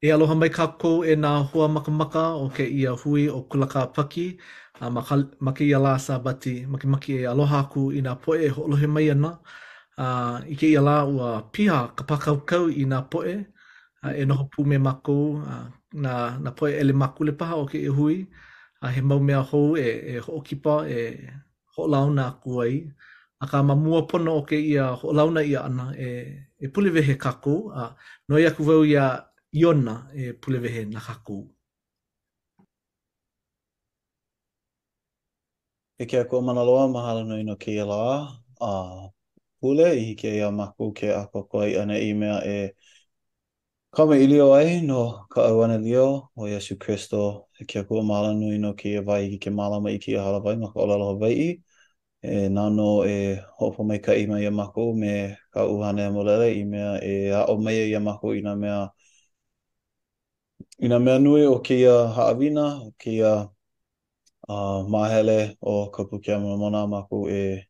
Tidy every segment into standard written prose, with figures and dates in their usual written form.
E aloha mai kākou e nā hua makamaka o ke ia hui o kulaka paki. Ma ke ia la sabati, maki e aloha aku i nā poe e ho'olohe mai ana. I ke ia la ua piha ka pakaukau i nā poe. E noho pū me mākou. Nā poe ele maku le paha o ke ia hui. He mau mea hou e ho'okipa e ho'olauna aku ai. A ka mamua pono o ke ia ho'olauna ia ana e pulewehe kākou. Noi aku wau ia Iona e pulewehe na kākou. E kia kua mana loa, mahalo nui no kia la. Pule i hike ia maku ke ako koi ana i mea e kama ilio ai no ka awana lio o Yesu Christo. E kia kua mahalo nui no kia vai i ke malama i kia halawai maka o lalo Hawaii. E nano e hopo mai ka ima ia maku me ka uhane molele i mea e a o mai ia maku i nā mea nui o kia haawina, o kia mahele o ka pukia mona maku e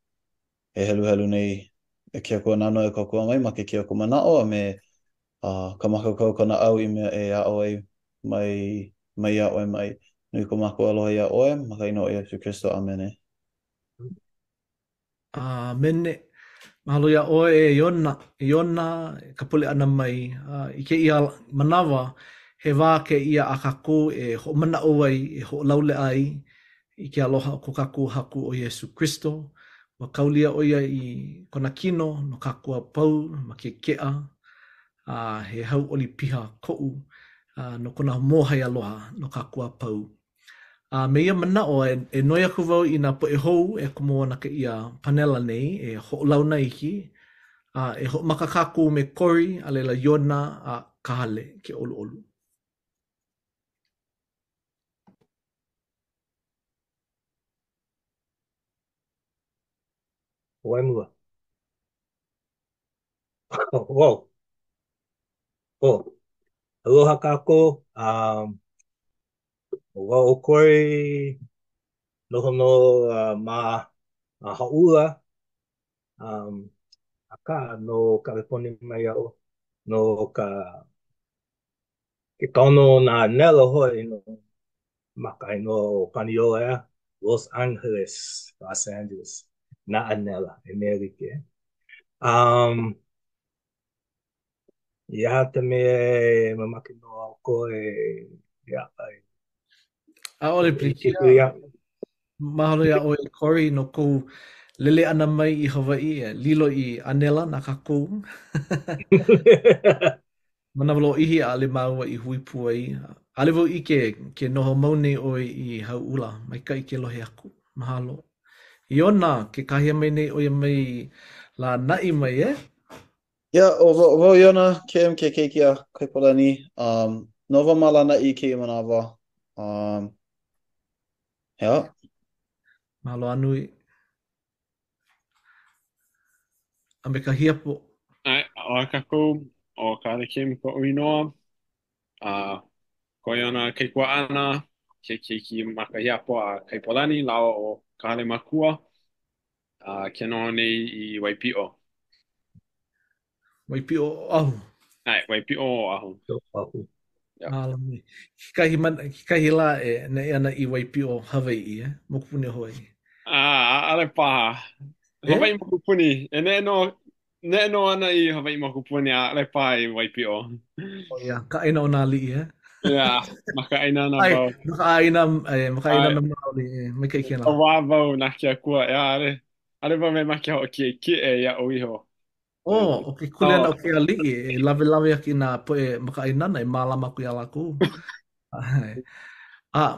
helu helu nei e kia kua nano e kokua mai ma ke kia kua manao a me ka makakau kana au i mea e a oe mai a oe mai nui ko mako aloha i a oe maka ino e Jesu Christo amene. Mene, mahalo ia oe e Iona. Iona, ka pule ana mai. I ke ia manawa, he wā ke ia a kākou e ho mana o ai, e ho laule ai, i ke aloha o ko kākou haku o Yesu Christo. Wa kaulia o ia i kona kino, no kākua pau, ma ke kea, he hau oli piha ko'u, no kona mohai aloha, no kākua pau. Me ia mana o e noi aku wau i nā po e hou e kumo ana ka ia panela nei e ho launa iki. E ho makakaku me kori a leila Iona a kahale ke olu olu. Waimua. Wow. Oh, aloha kako. Wa o koi noho no ma haua. Aka no California mai au. No ka ke tono na nela hoi no makai no Paniola, Los Angeles, Los Angeles. Na anela, Amerike. Ia te me mamaki no koe ia ai. A ole plikia, Ia. mahalo ia o e kori no kou lele ana mai i Hawaii e lilo i anela na kakou. Mana walo ihi a ale maua i hui puai. Ale wau i ke noho maune o i hau ula, mai ka i ke lohe aku. Mahalo. Iona, ke kahia mai nei o ia mai la nai mai Ia, o iona ke keikia kaipolani, nova malana i ke manawa. Hea. Mahalo anui. A me ka hiapo. Ai, o a kakou, o ka alekim ko uinoa, ko iona ke kua ana, ke ki makahiapo a kaipolani, lao o ka ale makua, ke no nei i Waipio. Waipio ahu. Ai, Waipio o ahu. Yeah. Ki kahi la e nei ana i Waipio Hawaii mokupuni hoi. Ale paha. Hawaii mokupuni, e ne no ana i Hawaii mokupuni, ale paha i Waipio. O ia, ka aina o nā li Yeah, maka aina na Ai, bau. maka aina na maoli mai ka ikena. O wā bau na kia kua, ale wau me makia o ki e ia o iho. O ke kule ana o ke ali'i e lawe lawe aki nā poe maka aina na e mālama ku ia laku.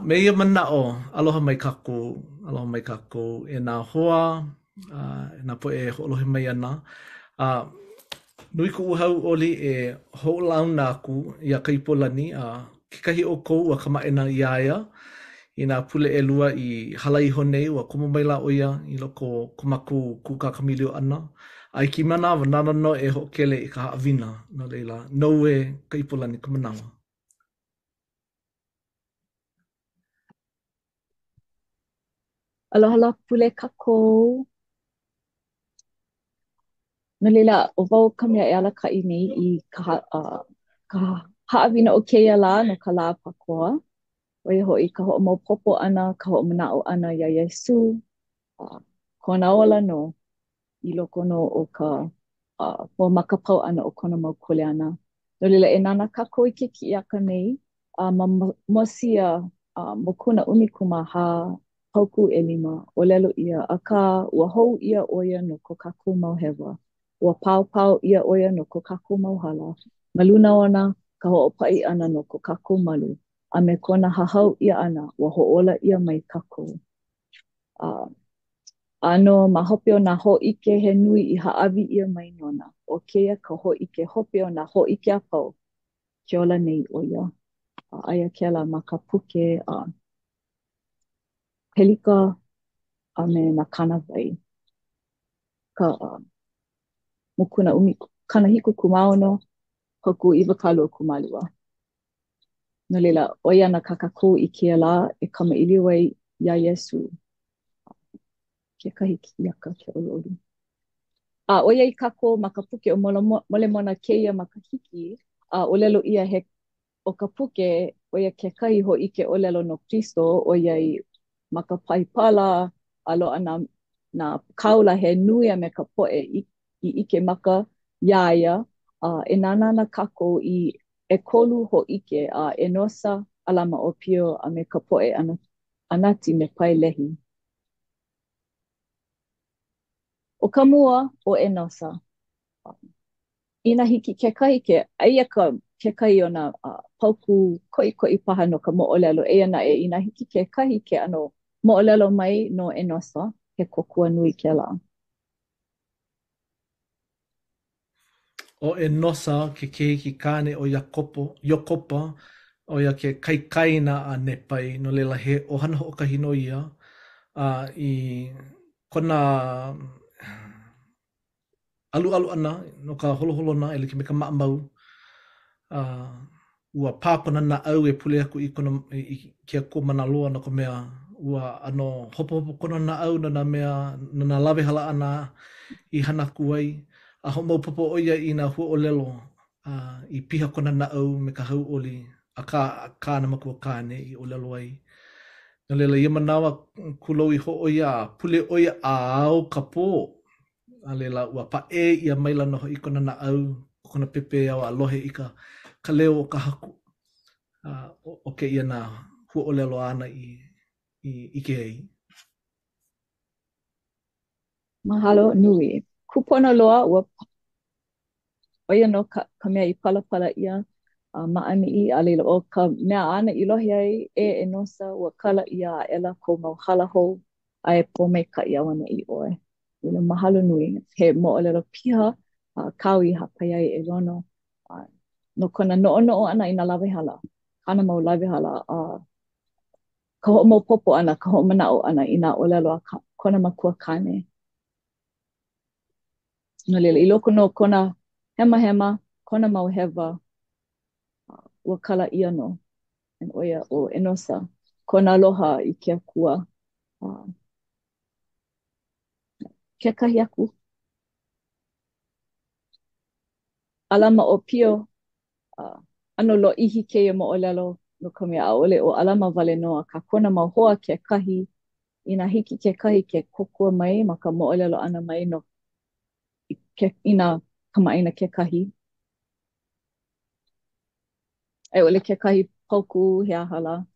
Me ia mana o aloha mai kako e nā hoa, e nā poe e ho'olohe mai ana. Nui ku uhau oli e ho'olauna aku i a kaipolani kekahi o kou a kamaena i aia i nā pule e lua i halaiho nei ua kumu mai la o ia i loko kumaku kuka kamilio ana. Ai ki manawa nana no e ho'okele i ka haawina no leila nou e kaipolani ka manawa. Aloha la pule kako. No leila, o wau ka mea e ala ka i nei i ka haʻawina o keia la no ka lā pakoa. Oia hoʻi ka hoʻomaopopo ʻana, ka hoʻomanaʻo ʻana iā Iesu. Kona ola no i loko no o ka hoʻomaka pau ʻana o kona mau kuleana. No leila e nana kākou i ke kiʻiaka nei, ma mosia mokuna ʻumikūmāhā pauku ʻelima ʻōlelo ʻia akā ua hou ʻia ʻoia no ko kākou mau hewa. Ua paopao ʻia ʻoia no ko kākou mau hala. Ma luna ona ka hoʻopaʻi ʻana no ko kākou malu. A me kona hahau ʻia ʻana ua hoʻola ʻia mai kākou. Ano ma hope o nā hōʻike he nui i haʻawi ʻia mai nona. O keia ka hōʻike hope o nā hōʻike a pau. Ke ola nei ʻo ia. Aia kēla ma ka puke pelika a me nā kanawai. Ka mokuna kanahiku kumaono hoku iwakalu kumalua. No leila, ʻo ia na kakako i kia la e kamaʻili wai ia Iesu. Kekahi kiaka ke oloru. O ia i kako ma ka puke o mole mona keia ma ka hiki, o lelo ia he o ka puke o ia kekahi ho ike o lelo no Kristo o ia i ma ka paipala a loa na kaula he nui a me ka poe i ike maka iaia e nana na kako i e kolu ho ike e nosa alama o pio a me ka poe anati me pai lehi. O ka mua o e nosa. Ina hiki kekahi ke aia ka kekahi o na pauku koʻikoʻi paha no ka moʻolelo eia naʻe ina hiki kekahi ke ano moʻolelo mai no e nosa he kokua nui kēlā. O e nosa ke kehi ki kāne o Iokopa o ia ke kaikaina a Nepai no leila he ohana hoʻokahino ia i kona alualu ana no ka holoholona e like me ka maʻamau ua pā kona naʻau e pule aku i kona i ke kumana loa no ka mea ua ano hopohopo kona naʻau no nā mea no nā lawe hala ana i hana aku ai a hoʻomaopopo o ia i nā huaʻōlelo i piha kona naʻau me ka hauʻoli a kāna makua kāne i ʻōlelo ai. No leila ia manawa kulou i hoʻo ia pule o ia a au ka pō a leila ua paʻe ia maila noho i kona naʻau kona pepe au a lohe i ka leo o ka haku o ke ia nā huaʻōlelo ana i ike ai. Mahalo nui. Kupona loa ua oia no ka mea i palapala ia maʻani i a leila o ka mea ana i lohi ai e nosa ua kala ia a ela kou mau hala hou a e pōmaikaʻi au ana i ʻoe. Ina mahalo nui he moʻolelo piha kau i hapai ai e lono no kona noʻonoʻo ana i nā lawe hala. Kana mau lawe hala ka hoʻomaopopo ana, ka hoʻomanaʻo ana i nā ʻōlelo a kona makua kane. No leila, i loko no kona hema, kona mau hewa, ua kala ia no. And oia o enosa, kona aloha i ke akua. Kekahi aku. Alama o pio, ano lo ihi keia moʻolelo no ka mea ʻaʻole o alama wale noa ka kona mau hoa kekahi, ina hiki kekahi ke kokua mai ma ka moʻolelo ana mai no ina kamaʻaina kekahi. E ole kekahi pauku he ahala.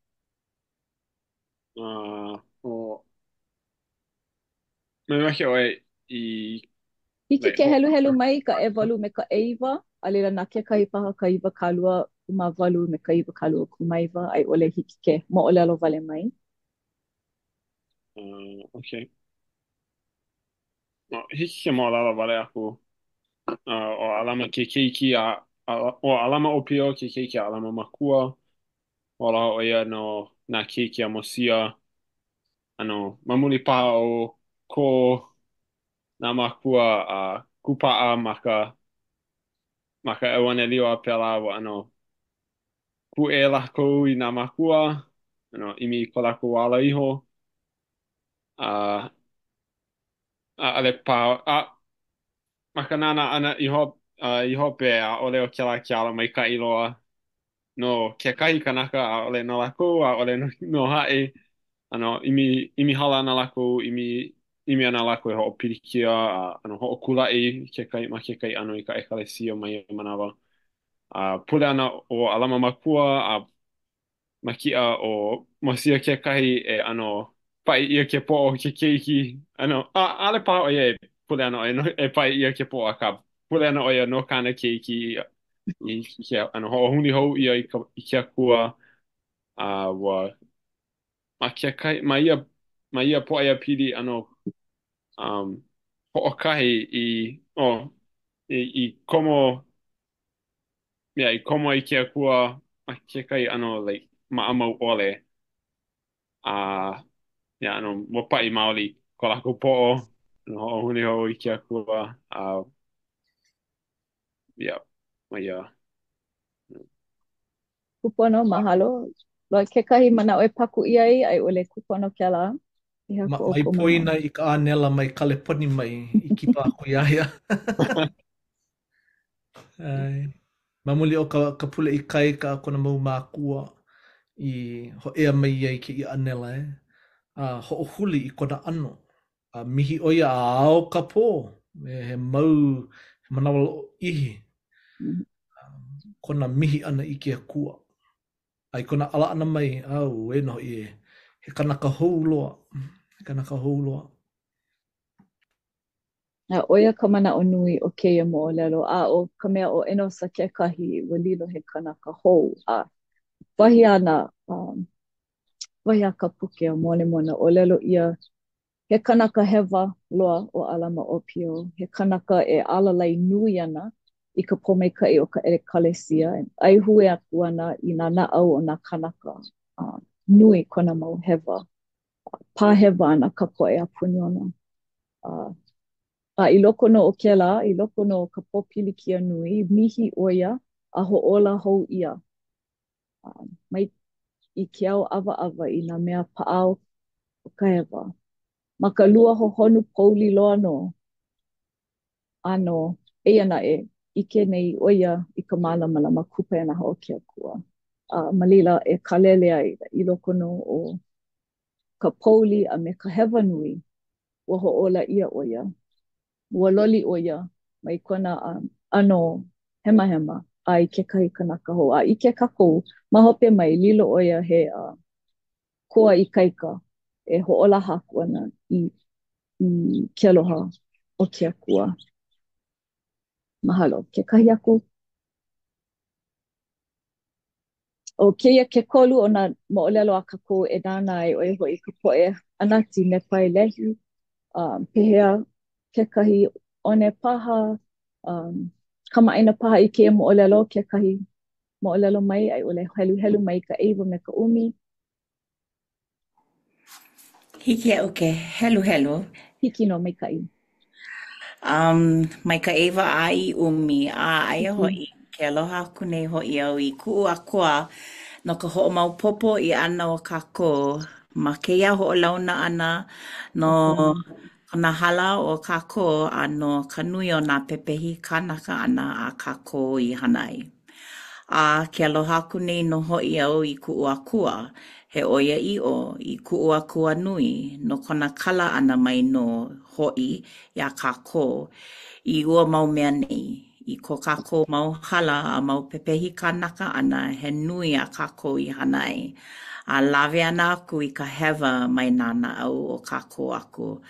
Me wake oe i Hiki ke helu helu mai ka e walu me ka eiwa, a leila na kekahi paha ka iwa kalua kuma walu me ka iwa kalua kumaiwa, ai ole hiki ke moʻolelo wale mai. Okay. Hiki ke moʻolelo wale aku o alama ke keiki o alama o pio ke keiki a alama makua ola o ia no na keiki a mosia ano mamuli paha o ko na makua a kupa'a maka ewane liwa pela wa ano ku e lako i na makua ano imi ko lako wala iho a ale pa maka nana ana iho pe a ole o kela mai ka iloa no kekahi kanaka a ole no lako a ole no hae imi hala ana lako imi ana lako e ho pirikia a ho kulai kekahi ano I ka ekalesia mai manawa a pule ana o alama makua a makia o masia kekahi e pai ia ke po ke keiki ale pa o ye pule ana e pai ia ke po a ka pule ana o ia no kana keiki ho huni ho ia I ke kua a wa ma ia po ia pili ho okahi I komo I komo I ke kua ma ke kai like ma amau ole a mo pai maoli ko lako po ho huni ho I ke kua yeah ma ia Kupono, mahalo. Loa kekahi mana oe paku iai, ai ole kupono ke la. Iha ko o Mai ko mana. poina I ka anela mai kaleponi mai I kipa aku iaia. Ai. Mamuli o ka pule I kai ka kona mau mākua I ho ea mai iai ke I anela e. Ho o huli I kona ano. Mihi oia a ao ka pō. He mau, he manawalo ihi. Kona mihi ana I ke kua. Ai kona ala ana mai, au, e no I he kanaka hou loa. He kanaka hou loa. Na oia ka mana o nui o keia mo o lelo. A o ka mea o eno sa kekahi walilo he kanaka hou. Wahi ana, wahi a ka puke o mone mona o lelo ia he kanaka hewa loa o alama o pio. He kanaka e alalai nui ana I ka pomeikai o ka kalesia. Ai hue aku ana I nā naau o nā kanaka nui kona mau hewa. Pā hewa ana ka poe a puni ona. I loko no o ke la, I loko no ka popilikia nui, mihi oia a ho'ola hou ia. Mai I ke au awa I nā mea paao o ka hewa. Ma ka lua hohonu pouli loa no, ano, eia na ike nei oia I ka mālamala ma kupa na ho ke akua. Malila e kalele ai I loko no o ka pouli a me ka hewa nui, ua ho'ola ia oia. Ua loli oia mai kona ano hema hema I kekahi kanaka hou. I ke kakou, mahope mai lilo oia he koa I kaika e ho'ola haku ana I ke aloha o ke akua. Mahalo, kekahi aku. O keia ke kolu o nā mo'olelo a kakou e nāna ai o e hoi ka poe anati me pai lehi. Pehea kekahi one paha, kamaina paha I keia mo'olelo, kekahi mo'olelo mai, ai ole helu helu mai ka eiwa me ka umi. Hiki au ke helu helu. Hiki no mai kai. Mai ka ewa a I umi a aia hoi. Ke aloha aku nei hoi au I ku'u akua no ka ho'omaupopo I ana o kākou. Ma keia ho'olauna ana no na hala o kākou a no ka nui o nā pepehi kanaka ana a kākou I hana ai. A ke aloha aku nei no hoi au I ku'u akua. He oia I ku'u akua nui no kona kala ana mai no hoi ia kākou I ua mau mea nei. I ko kākou mau hala a mau pepehi kanaka ana he nui a kākou I hana ai. A lawe ana aku I ka hewa mai nāna au o kākou aku.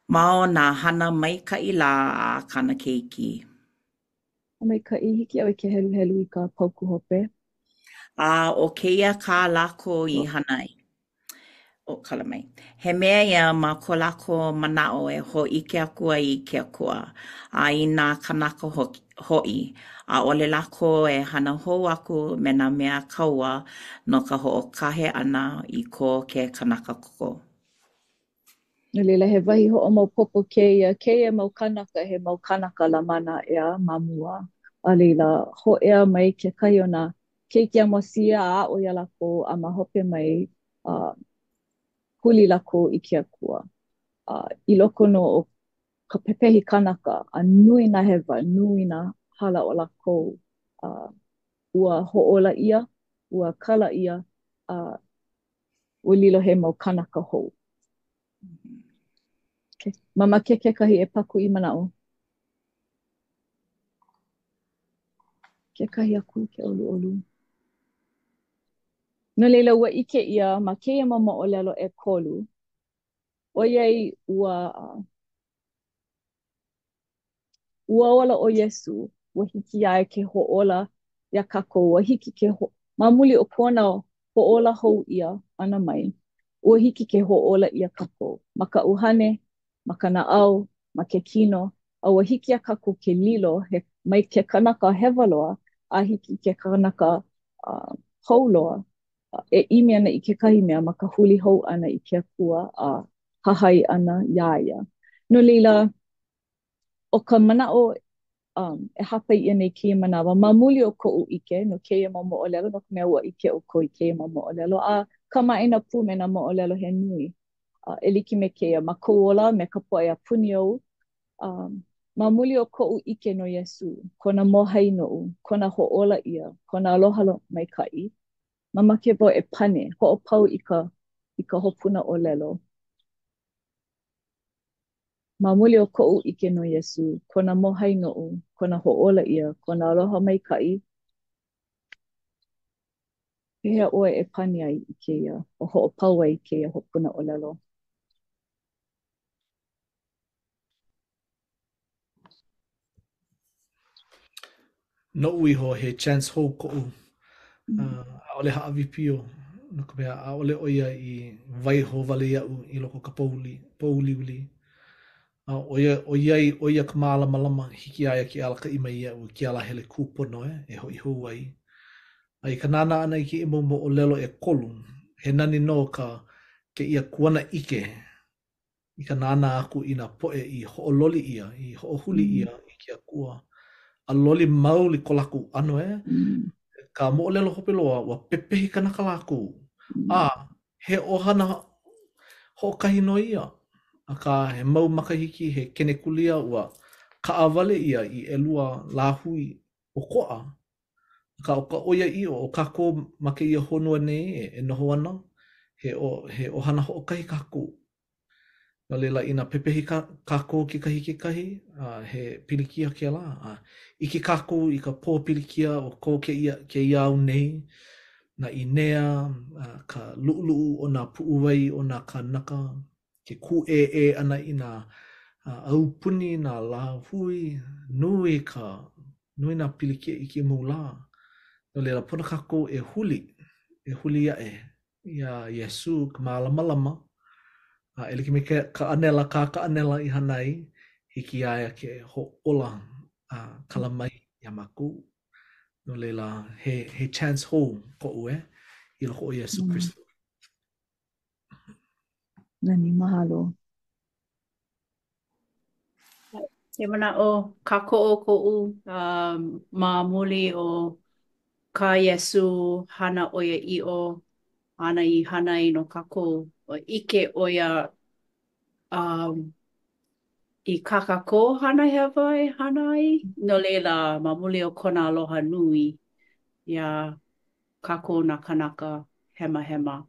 Mao nā hana mai ka ila a kana keiki. Mai kai hiki au I ke helu helu I ka pauku hope. A o keia kā lako I hana ai. O kala mai. He mea ia ma ko lako manao e ho ike akua I ke akua. A I nā kanaka hoi. A ole lako e hana hou aku me nā mea kaua no ka ho'okahe ana I ko ke kanaka koko. No leila he wahi ho'o mau popo keia mau kanaka he mau kanaka la mana ea mamua. A leila ho ea mai ke kai o nā keiki amosia a o ia lako a mahope mai huli lako I ke akua. I loko no o ka pepehi kanaka a nui na hewa, nui na hala o lako ua ho'ola ia, ua kala ia, ua lilo he mau kanaka hou. Okay. Mama ke kekahi e paku I manao. Kekahi aku ke olu olu. No leila ua ike ia ma keia mama o lelo e kolu. Oiai ua ola o Yesu, ua hiki ai ke ho'ola ia kako, ua hiki ke mamuli o kona ho'ola hou ia ana mai. Ua hiki ke ho'ola ia kako. Ma ka uhane, ma ka na'au, ma ke kino, a ua hiki a kako ke lilo, mai ke kanaka hewa loa, a hiki ke kanaka hou loa, e imi ana I kekahi mea ma ka huli hou ana I ke akua a hahai ana iaia. No leila, o ka mana'o e hapa I nei keia manawa, ma muli o ko'u ike, no keia ma mo'olelo, no ka mea ua ike o ko'i keia ma mo'olelo, a ka ma'ina pu me na mo'olelo he nui. E like me keia, ma ko'ola me ka po'e a puni au, ma muli o ko'u ike no Yesu, kona mohai no'u, kona ho'ola ia, kona aloha maika'i, ma make po e pane, ho'opau I ka hopuna o lelo. Ma muli o ko'u ike no Yesu, kona mohai no'u, kona ho'ola ia, kona aloha maika'i, pehea oe e pane ai I keia, o ho'opau ai I keia hopuna o lelo. No iho he chance hou ko'u. Aole ha'awipio, no ka mea aole oia I vai ho wale ia'u I loko ka pouliuli. Oia ka mālama hiki aia ki ala ka ima ia'u ki ala hele kūpono e hoi hou ai. Ai ka nana ana I ki imo mo o lelo e kolu, he nani no ke ia kuana ike I ka nana aku I na poe I ho'ololi ia, I ho'ohuli ia I ki a kua. A loli mauli ko laku ano ka mo o lelo hope loa, wa pepehi kanaka laku. He ohana ho'okahi no ia. A ka he mau makahiki he kene kulia ua ka awale ia I elua lahui o koa. Ka o ka oia I o kako ma ke ia honua nei e noho ana. He ohana ho'okahi kako. No leila ina pepehi kako ke kahi, he pilikia ke la. I ke kako I ka pō pilikia o ko ke iau nei. Na inea, ka lu'ulu'u o nā pu'uwai o nā kanaka. Ke kū ana I nā aupuni, nā lahui, nui nā pilikia I ke mūlā. No leila pona kako e huli ia ia Yesu ka mālama. E like me ka anela I hanai, hiki aia ke ho'ola kalamai ia maku. No leila he chance hou ko'u I loko o Yesu Kristo. Nani mahalo. He mana o kako o ko'u ma muli o ka Yesu hana oia i'o ana I hanai no kako o ike oia I kakako hana hewa e hana ai. No leila ma muli o kona aloha nui ia kako na kanaka hema.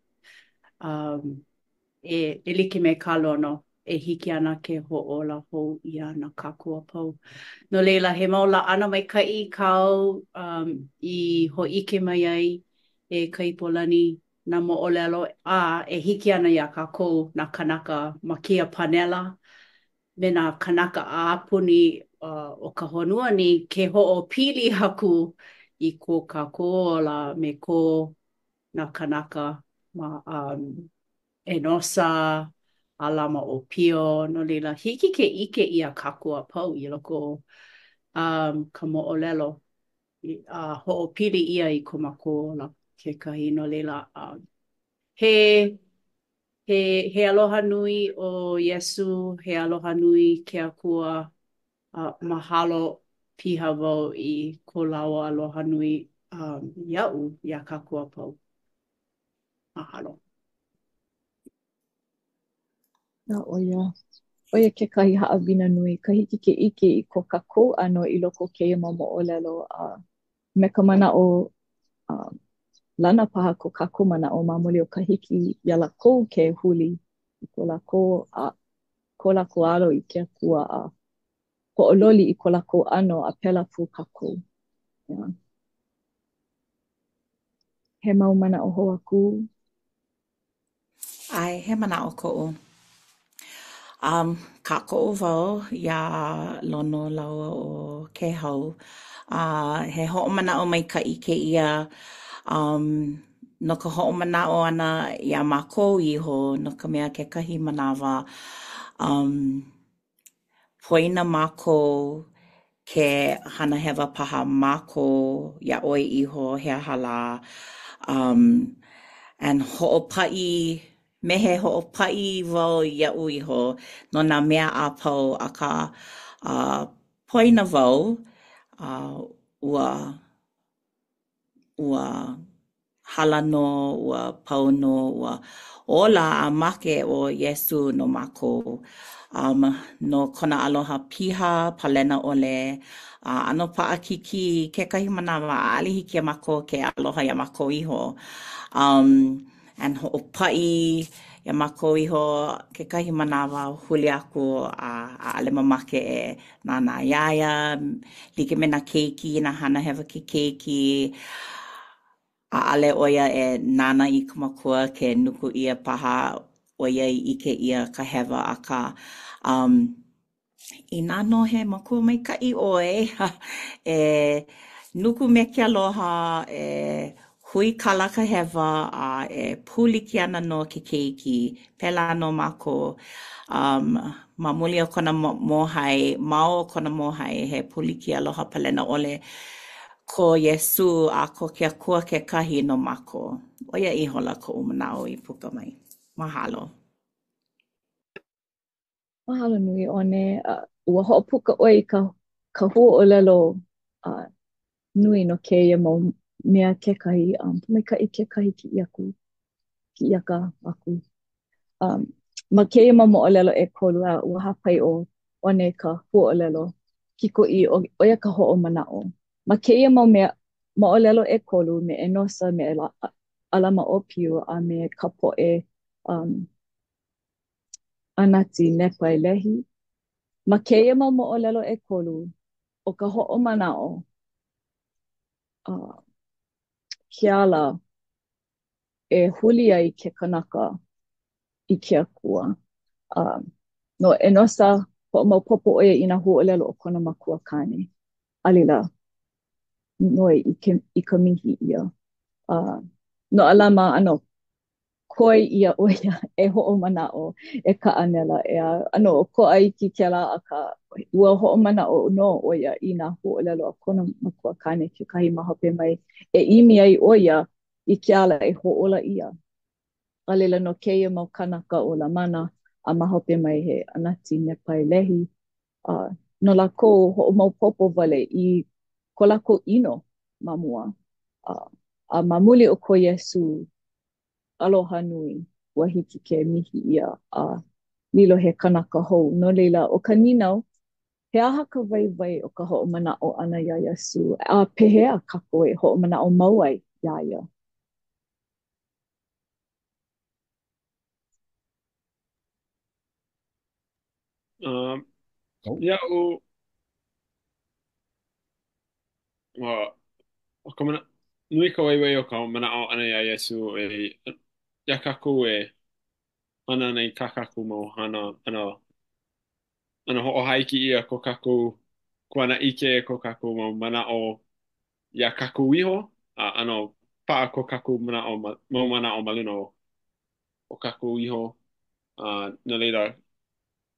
E like me kalono e hiki ana ke ho'ola hou ia na kako a pau. No leila he maula ana mai kai kau I ho'ike mai ai e kaipolani na mo'olelo e hiki ana ia kako na kanaka ma kia panela. Me nā kanaka a apuni o ka honua ni ke ho'opili haku I ko kakola me ko nā kanaka ma e nosa a lama o pio no leila hiki ke ike ia kaku a pau I loko ka mo'olelo ho'opili ia I ko makola kekahi no leila He aloha nui o Yesu, he aloha nui ke akua mahalo piha wau I ko lawa aloha nui ia'u ia kakua pau. Mahalo. Na oia ke kahi haawina nui, ka hiki ke ike I ko kako ano I loko keia ma mo'olelo me ka mana o lana paha ko kaku mana o mamuli o kahiki ia lako ke huli i ko lako alo i ke kua a ko ololi i ko lako ano a pela fu kaku. Yeah. He mau mana o hoa ku. Ai, he mana o ko'u. Ka ko'u wau ia lono laua o ke hau. He ho'omana o mai kai ke ia no ka ho'omana o ana ia mākou iho no ka mea ke kahi manawa poina mākou ke hana hewa paha mākou ia oi iho he hala and ho'opai mehe ho'opai wau ia iho no nā mea a pau a ka poina wau ua hala no, ua pau no, ua ola a make o Yesu no mako. No kona aloha piha, palena ole, ano paakiki, ke kahi manawa, alihi ke mako, ke aloha ya mako iho. And ho'opai, ya mako iho, ke kahi manawa, huli aku a ale mamake e nana yaya, like me na keiki, na hana hewa ke keiki, a ale oia e nana i ka makua ke nuku ia paha oia i ke ia ka hewa a ka i nano he makua mai ka i oe e nuku me ke aloha e hui kala ka hewa a e puli ki ana no ke keiki pela no mako mamuli o kona mohai mao kona mohai he puli ki aloha palena ole ko Yesu a ko ke akua ke kahi no mako. Oia I hola ko umanao I puka mai. Mahalo. Mahalo nui one ua hoʻopuka ʻoe ka huʻolelo nui no keia mau mea kekahi maikaʻi kekahi ki iaka aku. Ma keia mau moʻolelo e kolu ua hapai o one ka huʻolelo kikoʻi oia ka hoʻomanaʻo. Ma keia mau mea moʻolelo e kolu me enosa me alama o piu a me ka poʻe anati nepa lehi. Ma keia mau moʻolelo e kolu o ka hoʻomanaʻo ke ala e huli ai ke kanaka I ke akua. No enosa hoʻomaopopo ʻoia I nā huʻolelo o kona makua kane. Alila noi I ka mihi ia. No alama ano koi ia oia e hoʻomanaʻo e ka anela ano ko ai ki kela aka ua hoʻomanaʻo no oia I nā huʻolelo o kona makua kane kekahi ma hope mai e imi ai oia I ke ala e hoʻola ia. Alila no keia mau kanaka o lamana a ma hope mai he anati nepai lehi. No lako hoʻomaopopo wale I ko lako ino ma mua. A mamuli o ko Yesu aloha nui ua hiki ke mihi ia a lilo he kanaka hou. No leila o ka ninau he aha ka waiwai o ka hoʻomanaʻo ana ia Yesu a pehea kako e hoʻomanaʻo mau ai ia ia. Ia'u o ka mana nui ka waiwai o ka mana'o ana ia Iesu ia kaku ana nei kakaku mau hana ana ho'ohaiki ia ko kaku kuana ike ko kaku mau mana'o ia kaku iho ano pa'a ko kaku mau mana'o malino o kaku iho na leila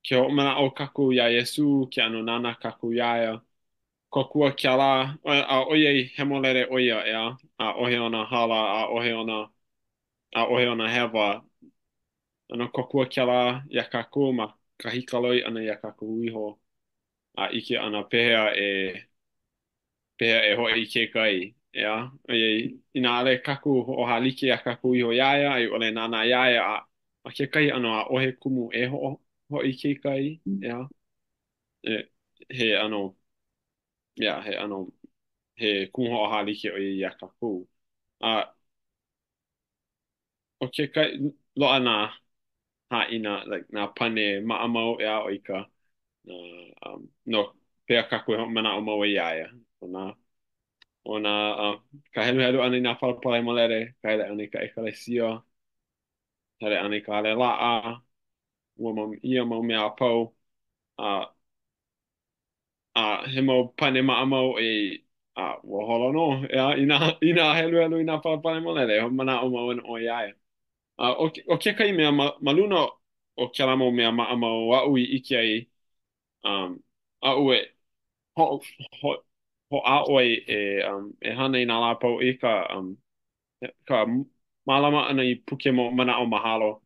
ke ho'omana o kaku ia Iesu ke ano nana kaku iaia kokua kia la a oiei hemolere oia ea a ohe ona hala a ohe ona hewa ana kokua kia la ia kaku ma kahikaloi ana ia kaku iho a ike ana pehea e hoi ke kai ea oiei ina ale kaku o halike ia kaku iho iaia ai ole nana iaia a ke kai ano a ohe kumu e hoi ke kai ea he ano he ano he kuhoʻoha like o ia kākou. O ke kai loa nā haʻina, like nā pane maʻamau e a o ika, no pea kākou e mana o mau e iaia. Ka helu helu ana i nā palapala i molere, ka hele ana i ka ekalesia, hele ana i ka ale laa, ua mau ia mau mea apau, he mau pane maʻamau ua holo no, i nā helu helu i nā palapala i molere, ho mana o mau o iaia. O ke kai mea maluna o ke la mau mea maʻamau aʻu i ike ai, aʻu e ho a oi e hana i nā lapau i ka malama ana i puke mo mana o mahalo.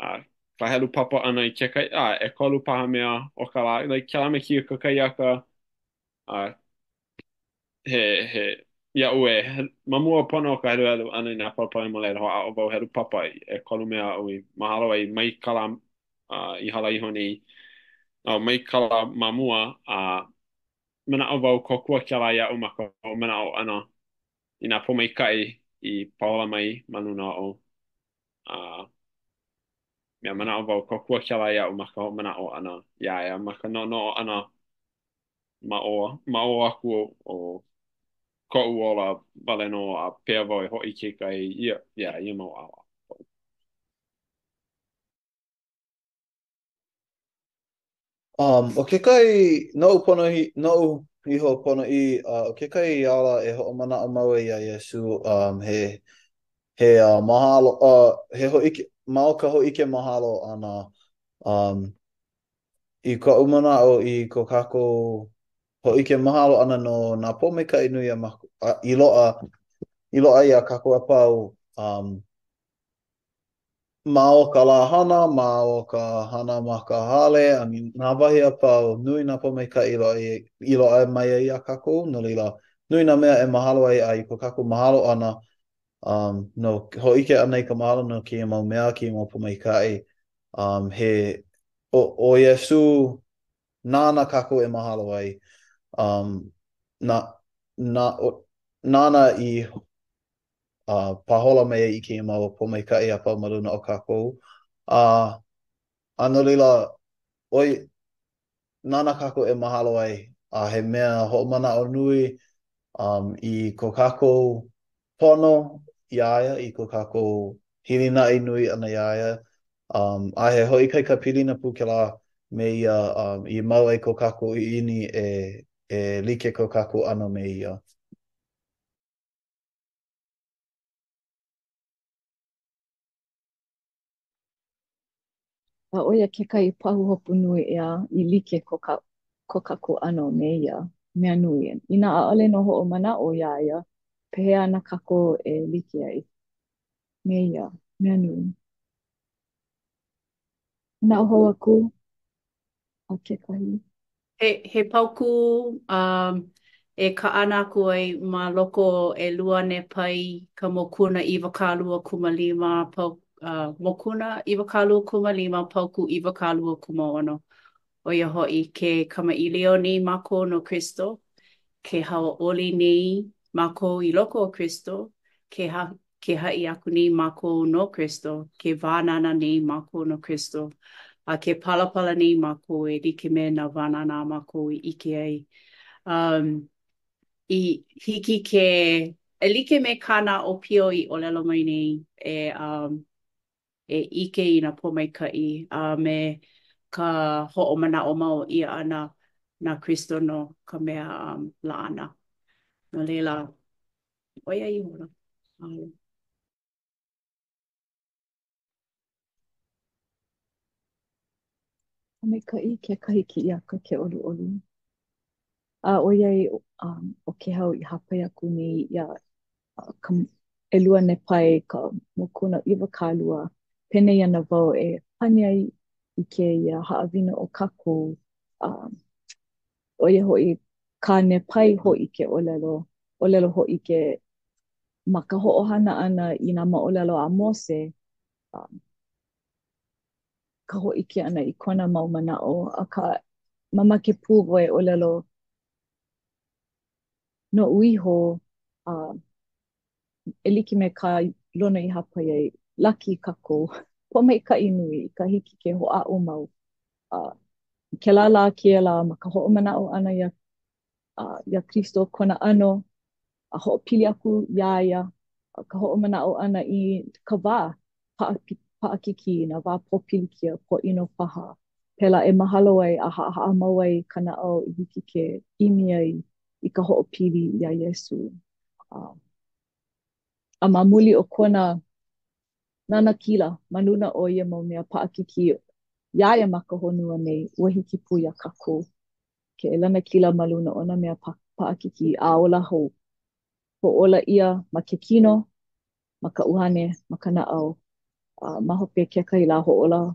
Ka helu papa ana i ke kai, e kolu paha mea o ka la, like ke la me kia ka kai aka, ia ue, mamua pono o ka helu helu ana i nā palapala mo le ho a o vau helu papa e kolu mea o i mahalo ai mai kala i hala iho ni, mai kala mamua mana o vau kokua ke la ia o maka o mana o ana i nā pomai kai i paola mai manuna o mea mana o vau kokua ke la ia o maka o mana o ana ia maka no ana ma o aku o ko uola vale no a pea vau e hoi ke kai ia mau awa. O ke kai no iho pono i o ke kai ala e ho mana o mau ia Yesu he mahalo he ho ike mau ka ho ike mahalo ana i ka umana o i ko kako ho ike mahalo ana no na po me ka inu ia i loa ia kako a pau ma o ka la hana, ma o ka hana ma ka hale, nā wahi a pau, nui nā po mai ka ilo ai mai ai a kako, no lila, nui nā mea e mahalo ai ai ko kako mahalo ana, no ho ike ana i ka mahalo no ki mau mea ki mau po mai ka o Yesu, nāna kako e mahalo ai, nāna i pahola mai i ki mau po mai ka a pau maruna o kako, ano lila, oi, nana kako e mahalo ai, he mea ho'omana o nui i ko kako pono iaia, i ko kako hilina i nui ana iaia, he hoi kai ka pilina pu ke la me ia i mau ai ko kako i ini e like ko kako ano me ia. Oia ke kai pahu hopu nui ea i like ko kaku ano me ia, mea nui. Ina aale no ho o mana o ia ia, pehe ana kako e like ai. Me ia, mea nui. Na o hoa ku a ke kahi. He pauku e ka ana aku ai ma loko e lua ne pai ka mokuna iwa kālua kumalima pau mokuna iwa kālua kumalima pauku iwa kālua kumaono. O ia hoi ke kamaʻilio ni mako no Kristo, ke haʻaʻoli ni mako i loko o Kristo, ke haʻi aku ni mako no Kristo, ke wānana ni mako no Kristo. A ke palapala ni mako e like me na wānana mako i ike ai. I hiki ke, e like me kāna o pio i olelo mai nei e ike i na pomaikai me ka ho'omana o mau ia ana na Kristo no ka mea la ana. No leila, oia i hora. Pomaikai ke kahi ki ia ka ke olu olu. Oiai o ke hau i hapai aku ni ia ka elua ne pai ka mokuna iwa kālua pene ana wau e pane ai i ke ia haawina o kako oia hoi ka ne pai hoi ke olelo hoi ke ma ka ho'ohana ana i nā maolelo a Mose ka hoi ke ana i kona mau mana'o a ka mamake pū wai olelo no uiho e like me ka lona I hapa iai laki kako po mai ka inui ka hiki ke hoʻaʻo mau ke la kia la ma ka hoʻomanao ana ia Kristo kona ano a hoʻopili aku ia ka hoʻomanao ana I ka wā paʻakiki na wā pōpilikia po ino paha pela e mahalo ai a haʻahaʻa mau ai ka naʻau I hiki ke imi ai I ka hoʻopili ia Iesu a mamuli o kona nana kila manuna o ia mau mea paʻakiki ia maka honua nei ua hiki pu ia kako ke lana kila maluna o na mea paʻakiki a ola hou po ola ia ma ke kino ma ka uhane ma ka naʻau ma hope kekai la hoʻola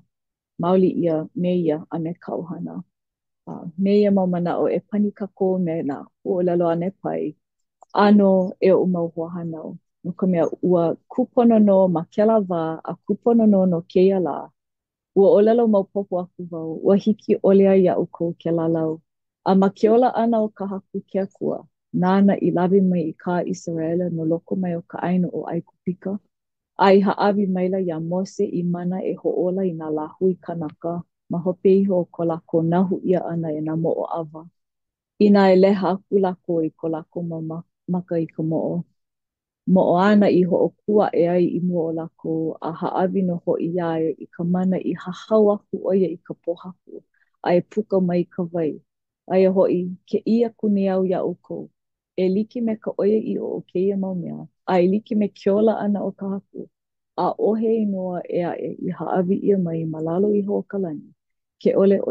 maoli ia me ia a me ka ohana me ia mau manaʻo e pani kako me na hoʻolelo ane pai ano e o mau hoahanau no ka mea ua kupono no ma kela wā a kupono no keia la ua olelo mau popo aku wau ua hiki ole ai iaʻu kou ke lalau a ma ke ola ana o ka haku ke akua nana I lawe mai I ka Israela no loko mai o ka ʻaina o Aikupika ai haʻawi maila ia Mose I mana e hoʻola I nā lāhui kanaka ma hope iho o ko lako nahu ia ana e nā moʻoawa Ina e leha aku lako I ko lako maka I ka moʻo ana I hoʻokua e ai I mua o lako a haʻawi no hoʻi ia I ka mana I hahau aku oia I ka pohaku a e puka mai ka wai aia hoʻi ke ia kuneau iaʻu kou e like me ka oia I o keia mau mea a e like me ke ola ana o ka haku a ohe inoa e aʻe I haʻawi ia mai ma lalo I hoʻokalani ke ole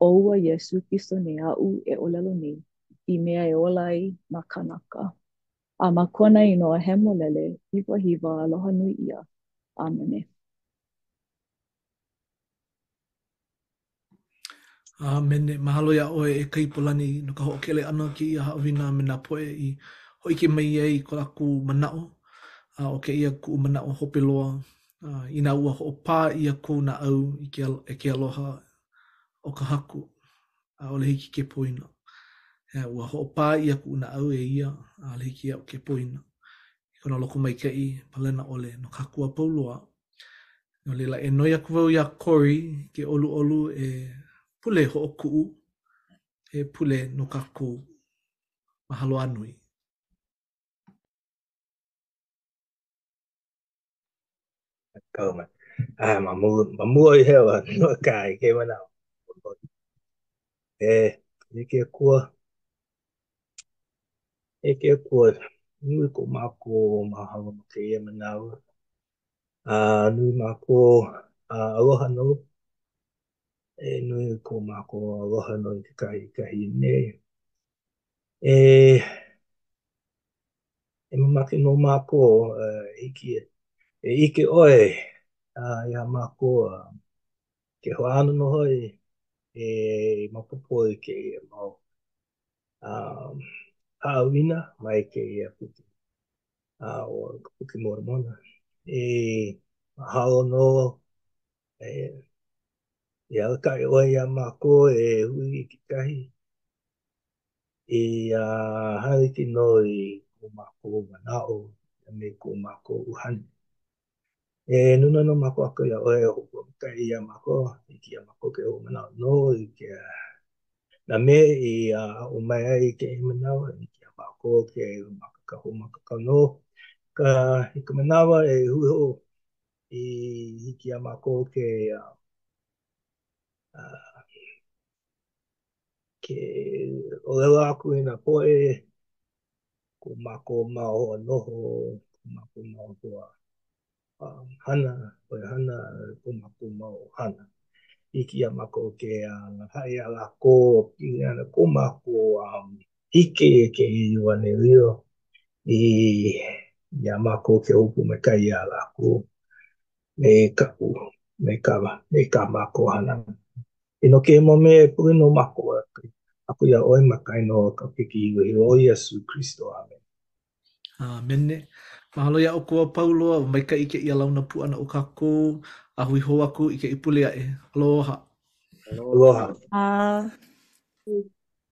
o ua Iesu Kristo nei aʻu e olelo nei I mea e ola ai ma kanaka a ma kona inoa he molele hiwa aloha nui ia amene Mene, mahalo ia oe e kaipolani no ka hoʻokele ana ki ia haʻawina me nā poe I hoike mai ai ko laku manaʻo o ke ia ku manaʻo hope loa ina ua hoʻopā ia kou na au I ke aloha o ka haku a ole hiki ke poina. Ua hoʻopā ia ku na au e ia a ole hiki au ke poina. I kona loko mai kai palena ole no ka kua pauloa. No leila e noi aku wau ia Corey ke olu e pule hoʻokuʻu e pule no kako mahalo anui. Kauma. Mamua I hewa no kai ke manao. Ike kua nui ko mako mahalo no ke ia manao. Nui mako aloha no. Nui ko mako aloha no I te kahi nei. E mamake no mako ike oe ia mako ke hoano no hoi mapopo I ke ia mau haawina mai ke ia puki o puki moramona mahalo no ia kai oe ia mako hui ki kahi hari ki noi ko mako manao me ko mako uhani nuna no mako ako ia oe hopo kai ia mako ki ia mako ke o manao no I ke na me o mai ai ke manao I ke mako ke makaka no ka manawa hui ho I ki ia mako ke olelo aku I na poe ko mako mau noho ko mako mau hana ko mako mau hana I ki ia mako ke hai ala ko ki ana ko mako hike ke iwa ne rio ia mako ke upu me kai ala ko me ka mako hana no ke mo me pui no mako aku ia oe makai no ka piki I o Iesu Kristo amen. Mene, mahalo ia o kua pauloa o maika I ke ia launa puana o kako a hui ho aku I ke ipule ae. Aloha. Aloha.